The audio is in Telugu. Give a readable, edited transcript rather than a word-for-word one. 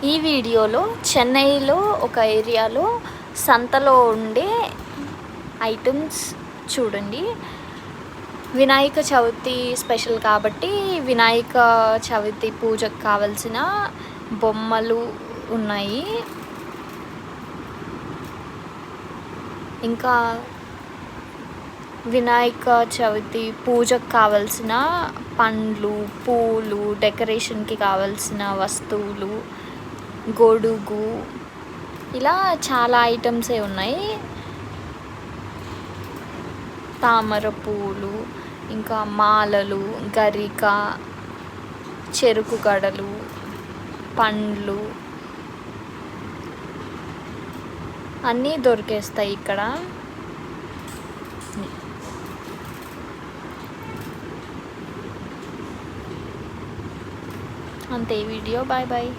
ఈ వీడియోలో చెన్నైలో ఒక ఏరియాలో సంతలో ఉండే ఐటమ్స్ చూడండి. వినాయక చవితి స్పెషల్ కాబట్టి వినాయక చవితి పూజకు కావలసిన బొమ్మలు ఉన్నాయి. ఇంకా వినాయక చవితి పూజకు కావలసిన పండ్లు, పూలు, డెకరేషన్కి కావలసిన వస్తువులు, గొడుగు, ఇలా చాలా ఐటమ్సే ఉన్నాయి. తామర పూలు, ఇంకా మాలలు, గరిక, చెరుకు గడలు, పండ్లు అన్నీ దొరికేస్తాయి ఇక్కడ. అంతే వీడియో. Bye bye.